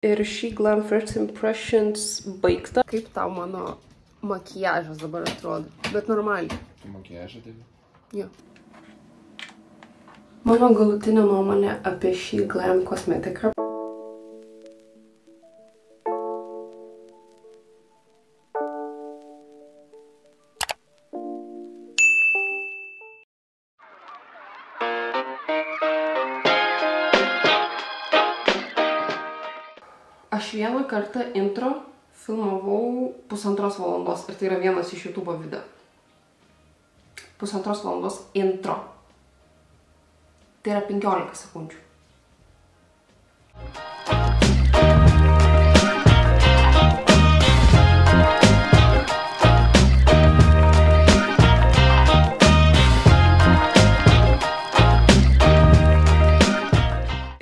Ir šį Glam First Impressions baigta. Kaip tau mano makiažas dabar atrodo? Bet normaliai. Tu makiažą taip? Jo. Mano galutinė nuomonė apie šį Glam kosmetiką. Aš vieną kartą intro filmavau 1,5 valandos ir tai yra vienas iš YouTube video. 1,5 valandos intro. Tai yra 15 sekundžių.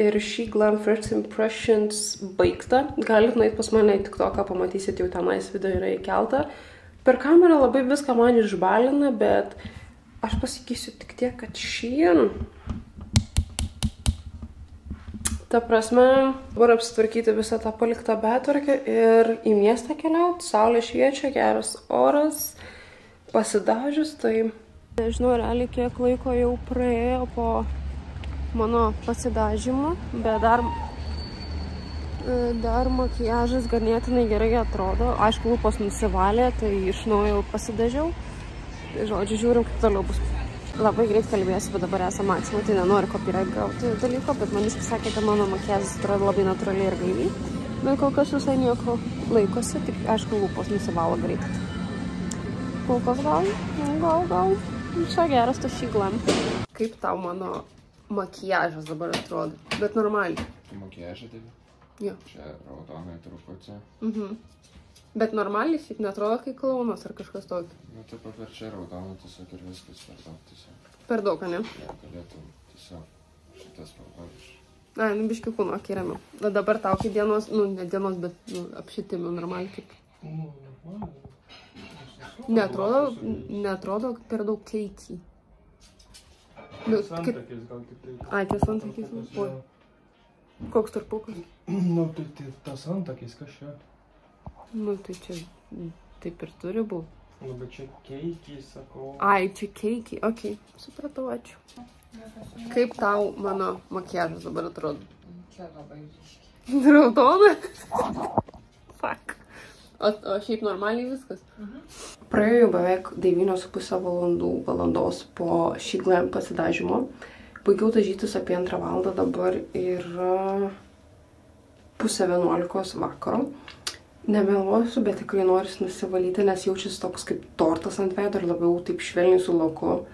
Ir šį Glam First Impressions baigta. Galit nueit pas mane į TikToką, pamatysit jau tenais video yra įkelta. Per kamerą labai viską man išbalina, bet aš pasakysiu tik tiek, kad šiandien. Ta prasme, dabar apsitvarkyti visą tą paliktą betvarkę ir į miestą keliauti. Saulė šviečia, geras oras, pasidažius, tai nežinau realiai kiek laiko jau praėjo po mano pasidažymą, bet dar makiažas ganėtinai gerai atrodo. Aišku, lūpos nusivalė, tai iš naujo pasidažiau. Tai žodžiu, žiūrim, kaip toliau bus. Labai greit kalbėsiu, bet dabar esame Maximo, tai nenoriu copyright gauti dalyko, bet man jis pasakė, kad mano makiažas atrodo labai natūraliai ir gaiviai. Bet kol kas visai nieko laikosi, tik aišku, lūpos nusivalo greit. Kol kas gal. Visai geras tas šį Glam. Kaip tau mano makiažas dabar atrodo, bet normaliai. Tu makiažą taip? Jo. Čia raudonai truputį. Bet normaliai šiaip netrodo kaip klaunas ar kažkas tokio. Nu, taip pat ir čia raudonai tiesiog ir viskas per daug tiesiog. Per daug, ne? Ja, galėtum tiesiog šitas pavarš. Ai, nu biškiu kūno, okei, ramiau. Bet dabar tau kaip dienos, nu, ne dienos, bet apšvitimų normaliai kaip. Neatrodo per daug keikį. Santakis gal kitaip. Ai, tas santakis, oi. Koks tarpukas? Nu, tai tas santakis kažką. Nu, tai čia taip ir turi būti. Nu, bet čia keikį, sakau. Ai, čia keikį, okei. Supratau, ačiū. Kaip tau mano makiažas dabar atrodo? Čia labai ryškiai. Raudona? Fuck. O šiaip normaliai viskas? Praėjo jau beveik 9,5 valandos po šį Glam pasidažymo. Baigiau dažytis apie 2 valandą, dabar yra 10:30 vakaro. Nemeluosiu, bet tikrai norisi nusivalyti, nes jaučiasi toks kaip tortas ant veido ir labiau taip švelniai su laku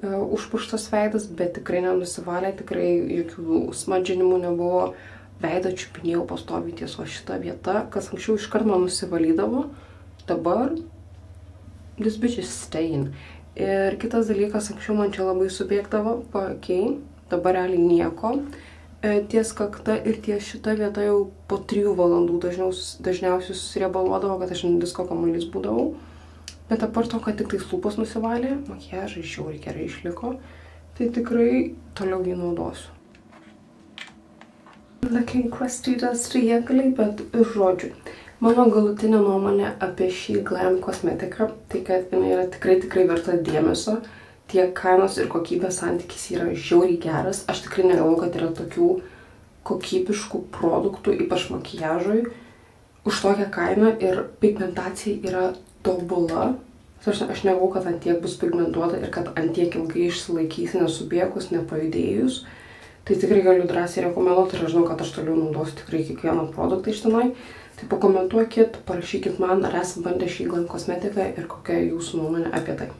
užpuštas veidas, bet tikrai nenusivalė, tikrai jokių smandžinimų nebuvo. Veidą čiupinėjau pastoviai ties šitą vietą, kas anksčiau iškart man nusivalydavo. Dabar this bitch is staying. Ir kitas dalykas, anksčiau man čia labai subėgdavo paakiai, dabar realiai nieko. Ties kakta ir ties šita vieta jau po 3 valandų dažniausiai susiriebaluodavo, kad aš disko kamuolys būdavau. Bet apart to, kad tik tais lūpos nusivalė, makiažai žiauriai gerai išliko, tai tikrai toliau jį naudosiu. Looking crusty jėgaliai, bet žodžiu. Mano galutinė nuomonė apie šį Glam kosmetiką, tai kad jinai yra tikrai verta dėmesio. Tiek kainos ir kokybės santykis yra žiauriai geras. Aš tikrai negalvoju, kad yra tokių kokybiškų produktų, ypač makiažui, už tokią kainą ir pigmentacija yra tobula. Aš negalvoju, kad ant tiek bus pigmentuota ir kad ant tiek ilgai išsilaikys, nesubėgus, nepajudėjus. Tai tikrai galiu drąsiai rekomenduoti ir aš žinau, kad aš toliau naudosiu tikrai kiekvieną produktą iš tenai. Tai pakomentuokit, parašykit man, ar esate bandę šį Glam kosmetiką ir kokia jūsų nuomonė apie tai.